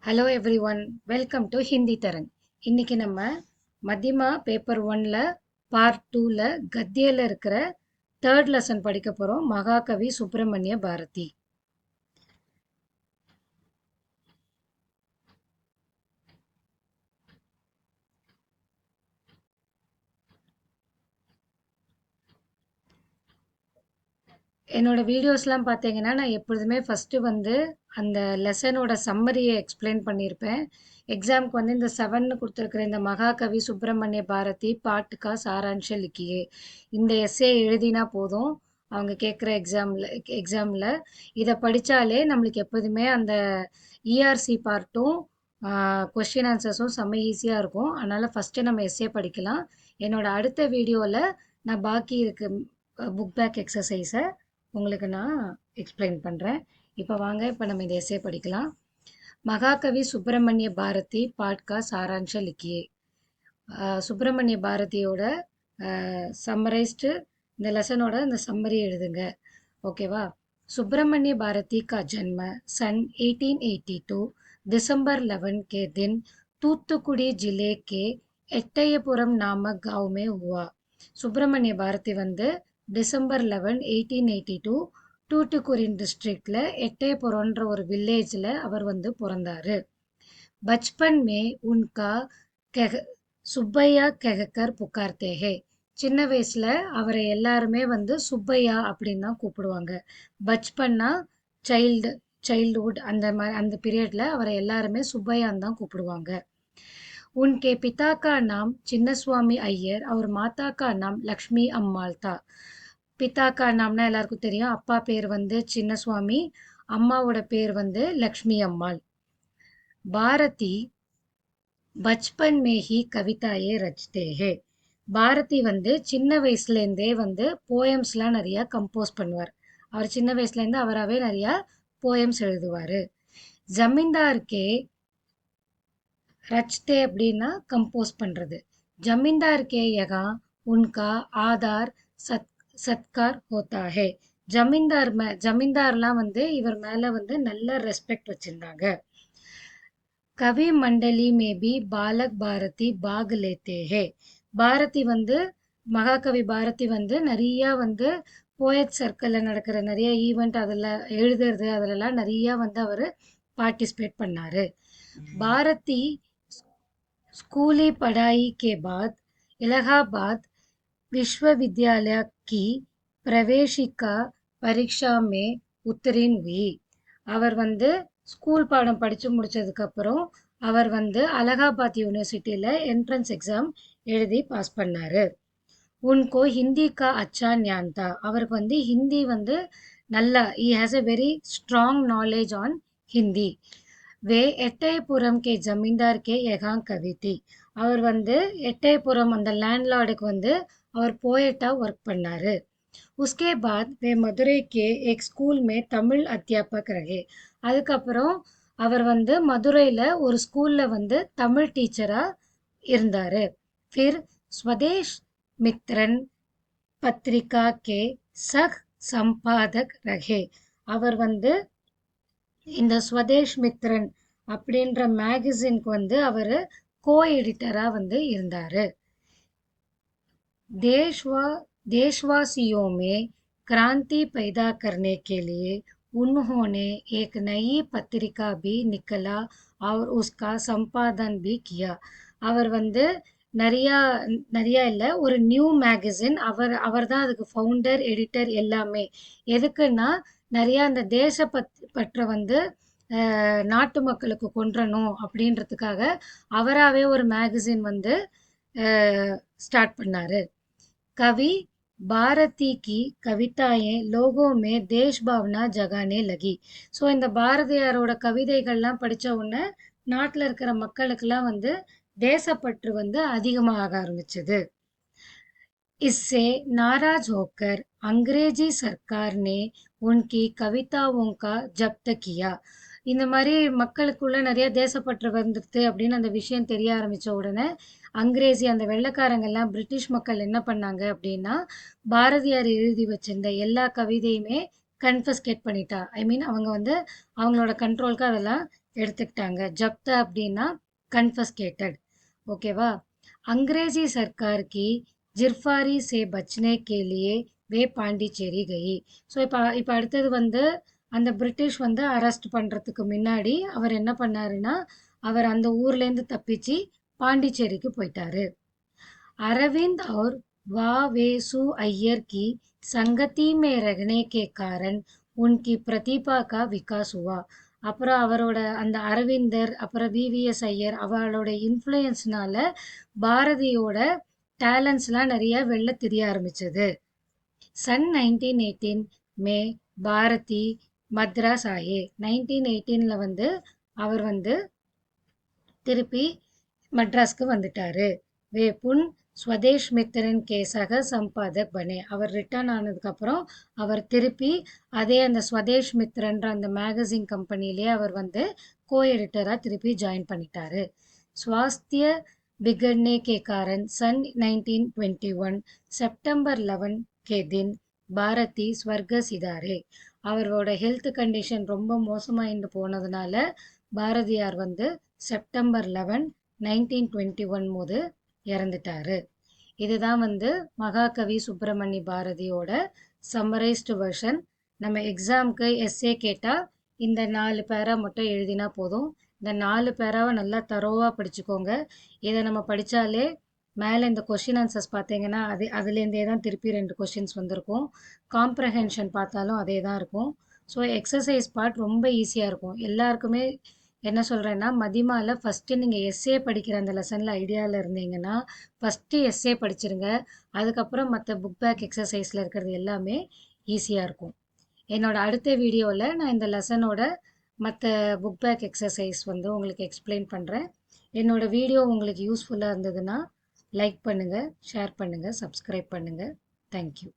Hello everyone, welcome to Hindi Tarang. இன்னைக்கு நம்ம மத்தியமா paper ஒன்ல பார்ட் டூல கத்தியில இருக்கிற தேர்ட் லெசன் படிக்க போகிறோம். மகாகவி சுப்பிரமணிய பாரதி. என்னோட வீடியோஸ்லாம் பார்த்தீங்கன்னா நான் எப்பொழுதுமே ஃபஸ்ட்டு வந்து அந்த லெசனோட சம்மரியை எக்ஸ்பிளைன் பண்ணியிருப்பேன். எக்ஸாம்க்கு வந்து இந்த 7ன்னு கொடுத்துருக்குற இந்த மகாகவி சுப்பிரமணிய பாரதி பாட்டுக்கா சாராம்ச லிக்கியே இந்த எஸ்ஸே எழுதினா போதும். அவங்க கேட்குற எக்ஸாமில் இதை படித்தாலே நம்மளுக்கு எப்போதுமே அந்த இஆர்சி பார்ட்டும் கொஸ்டின் ஆன்சர்ஸும் செம்ம ஈஸியாக இருக்கும். அதனால் ஃபஸ்ட்டு நம்ம எஸ்ஸே படிக்கலாம். என்னோட அடுத்த வீடியோவில் நான் பாக்கி இருக்க புக் பேக் எக்ஸசைஸை உங்களுக்கு நான் எக்ஸ்பிளைன் பண்ணுறேன். இப்போ நம்ம இந்த எஸ்ஸே படிக்கலாம். மகாகவி சுப்பிரமணிய பாரதி பாட்கா சாராம்ச லிக்கியே. சுப்பிரமணிய பாரதியோட சம்மரைஸ்டு இந்த லெசனோட இந்த சம்மரி எழுதுங்க. ஓகேவா? सुब्रमण्य भारती का जन्म सन 1882 दिसंबर 11 के दिन तूத்துக்குடி जिले के எட்டயபுரம் नामक गांव में हुआ. சுப்பிரமணிய பாரதி வந்து டிசம்பர் 11 1882 தூத்துக்குடியின் டிஸ்ட்ரிக்ட்ல எட்டயபுரம்ன்ற ஒரு வில்லேஜில் அவர் வந்து பிறந்தாரு. बचपन में उनका சுப்பையா கெகக்கர் புகார்த்தே ஹே. சின்ன வயசுல அவரை எல்லாருமே வந்து சுப்பையா அப்படின்னு தான் கூப்பிடுவாங்க. பச்பன்னா சைல்டுஹுட் அந்த பீரியட்ல அவரை எல்லாருமே சுப்பையான்னு தான் கூப்பிடுவாங்க. உன்கே பிதா கா நாம் சின்னசுவாமி ஐயர் அவர் மாதா கா நாம் லக்ஷ்மி அம்மாள் தா. பிதா கா நாம்னா எல்லாருக்கும் தெரியும். அப்பா பேர் வந்து சின்னசுவாமி, அம்மாவோட பேர் வந்து லக்ஷ்மி அம்மாள். பாரதி பச்பன் மேஹி கவிதாயே ரச்தே ஹே. பாரதி வந்து சின்ன வயசுலேருந்தே வந்து போயம்ஸ்லாம் நிறையா கம்போஸ் பண்ணுவார். அவர் சின்ன வயசுலேருந்து அவராகவே நிறையா போயம்ஸ் எழுதுவார். ஜமீன்தார்கே ரச்தே அப்படின்னா கம்போஸ் பண்ணுறது. ஜமீன்தார்கே யகா உன்கா ஆதார் சத்கார் ஹோத்தா ஹே. ஜமீன்தார்லாம் வந்து இவர் மேலே வந்து நல்ல ரெஸ்பெக்ட் வச்சுருந்தாங்க. கவி மண்டலி மேபி பாலக் பாரதி பாக் லேத்தே ஹே. பாரதி வந்து மகாகவி பாரதி வந்து நிறையா வந்து போயட் சர்க்கிளில் நடக்கிற நிறைய ஈவெண்ட் அதில் எழுதுறது அதிலெல்லாம் நிறையா வந்து அவர் பார்ட்டிசிபேட் பண்ணார். பாரதி ஸ்கூலி படாயி கே பாத் இலகாபாத் விஸ்வவித்யாலயா கி பிரவேஷிகா பரீட்சா மே உத்தரின் हुई. அவர் வந்து ஸ்கூல் பாடம் படித்து முடித்ததுக்கப்புறம் அவர் வந்து அலகாபாத் யூனிவர்சிட்டியில் என்ட்ரன்ஸ் எக்ஸாம் எழுதி பாஸ் பண்ணார். உன்கோ ஹிந்தி கா அச்சா ஞான் தா. அவருக்கு வந்து ஹிந்தி வந்து நல்லா has a very strong knowledge on Hindi. வே எட்டயபுரம் கே ஜமீன்தார் கே யகாங் கவிதி. அவர் வந்து எட்டயபுரம் அந்த லேண்ட்லார்டுக்கு வந்து அவர் போயட்டாக ஒர்க் பண்ணார். उसके बाद वे मदुरै के एक स्कूल में தமிழ் அத்தியாபக் ரகே. அதுக்கப்புறம் அவர் வந்து மதுரையில் ஒரு ஸ்கூலில் வந்து தமிழ் டீச்சராக இருந்தார். फिर स्वदेश मित्रन பத்திரிகா கே சக் சம்பாதக் ரகே. அவர் வந்து இந்த ஸ்வதேஷ் மித்ரன் அப்படின்ற மேகசினுக்கு வந்து அவர் கோ எடிட்டராக வந்து இருந்தார். देशवासियों में क्रांति पैदा करने के लिए उन्होंने एक नई पत्रिका भी निकला और उसका संपादन भी किया. அவர் வந்து நிறையா நிறையா இல்லை, ஒரு நியூ மேகசின் அவர் தான் அதுக்கு ஃபவுண்டர் எடிட்டர் எல்லாமே. எதுக்குன்னா நிறையா அந்த பற்றை வந்து நாட்டு மக்களுக்கு கொன்றணும் அப்படின்றதுக்காக அவராகவே ஒரு மேகசின் வந்து ஸ்டார்ட் பண்ணார். கவி பாரதி கி கவிதாயே லோகோ மே தேஷ் பாவனா ஜகானே லகி. ஸோ இந்த பாரதியாரோட கவிதைகள்லாம் படித்த உடனே நாட்டில் இருக்கிற மக்களுக்கெல்லாம் வந்து தேசப்பற்று வந்து அதிகமாக ஆரம்பிச்சது. इससे नाराज होकर अंग्रेजी सरकार ने उनकी कविताओं का जब्त किया. இந்த மாதிரி மக்களுக்குள்ள நிறைய தேசப்பற்று வந்துடுது அப்படின்னு அந்த விஷயம் தெரிய ஆரம்பித்த உடனே அந்த வெள்ளைக்காரங்கெல்லாம் பிரிட்டிஷ் மக்கள் என்ன பண்ணாங்க அப்படின்னா பாரதியார் எழுதி வச்சிருந்த எல்லா கவிதையுமே கன்ஃபஸ்கேட் பண்ணிட்டா. ஐ மீன் அவங்க வந்து அவங்களோட கண்ட்ரோலுக்கு அதெல்லாம் எடுத்துக்கிட்டாங்க. ஜப்த அப்படின்னா கன்ஃபஸ்கேட்டட். ஓகேவா? अंग्रेजी सरकार की जिरफारी से बचने के लिए வே பாண்டிச்சேரி கயி. ஸோ இப்போ அடுத்தது வந்து அந்த பிரிட்டிஷ் வந்து அரெஸ்ட் பண்ணுறதுக்கு முன்னாடி அவர் என்ன பண்ணாருன்னா அவர் அந்த ஊர்லேருந்து தப்பிச்சு பாண்டிச்சேரிக்கு போயிட்டாரு. अरविंद और वावेसु अय्यर की संगति में रहने के कारण उनकी प्रतिभा का विकास हुआ. அப்புறம் அவரோட அந்த அரவிந்தர் அப்புறம் விவிஎஸ் ஐயர் அவளோட இன்ஃப்ளூயன்ஸ்னால பாரதியோட டேலண்ட்ஸ்லாம் நிறைய வெளில தெரிய ஆரம்பிச்சது. सन 1918 में பாரதி மத்ராஸ் ஆயே. 1918ல வந்து அவர் வந்து திருப்பி மட்ராஸ்க்கு வந்துட்டாரு. வே புன் ஸ்வதேஷ் மித்திரன் கே சக சம்பாதக் பனே. அவர் ரிட்டர்ன் ஆனதுக்கப்புறம் அவர் திருப்பி அதே அந்த ஸ்வதேஷ் மித்ரன்ற அந்த மேகசின் கம்பெனிலே அவர் வந்து கோ எடிட்டராக திருப்பி ஜாயின் பண்ணிட்டாரு. स्वास्थ्य बिगड़ने के कारण सन 1921 செப்டம்பர் 11 के दिन பாரதி ஸ்வர்க சிதாரே. அவரோட ஹெல்த் கண்டிஷன் ரொம்ப மோசமாயிட்டு போனதுனால பாரதியார் வந்து செப்டம்பர் 11 1921 போது இறந்துட்டாரு. இதுதான் வந்து மகாகவி சுப்பிரமணிய பாரதியோட சம்மரைஸ்டு வெர்ஷன். நம்ம எக்ஸாம்க்கு எஸ்ஏ கேட்டால் இந்த 4 பேரா மட்டும் எழுதினா போதும். இந்த 4 பேராவை நல்லா தரோவாக படிச்சுக்கோங்க. இதை நம்ம படித்தாலே மேலே இந்த கொஷின் ஆன்சர்ஸ் பார்த்தீங்கன்னா அதுலேருந்தே தான் திருப்பி 2 கொஷின்ஸ் வந்திருக்கும். காம்ப்ரஹென்ஷன் பார்த்தாலும் அதே தான் இருக்கும். ஸோ எக்ஸசைஸ் பார்ட் ரொம்ப ஈஸியாக இருக்கும் எல்லாருக்குமே. என்ன சொல்கிறேன்னா மதிமாவில் ஃபஸ்ட்டு நீங்கள் எஸ்ஏ படிக்கிற அந்த லெசனில் ஐடியாவில் இருந்தீங்கன்னா ஃபஸ்ட்டு எஸ்ஏ படிச்சிருங்க. அதுக்கப்புறம் மற்ற புக் பேக் எக்ஸசைஸில் இருக்கிறது எல்லாமே ஈஸியாக இருக்கும். என்னோட அடுத்த வீடியோவில் நான் இந்த லெசனோட மற்ற புக் பேக் எக்ஸசைஸ் வந்து உங்களுக்கு எக்ஸ்பிளைன் பண்ணுறேன். என்னோட வீடியோ உங்களுக்கு யூஸ்ஃபுல்லாக இருந்ததுன்னா லைக் பண்ணுங்கள், ஷேர் பண்ணுங்கள், சப்ஸ்கிரைப் பண்ணுங்கள். தேங்க்யூ.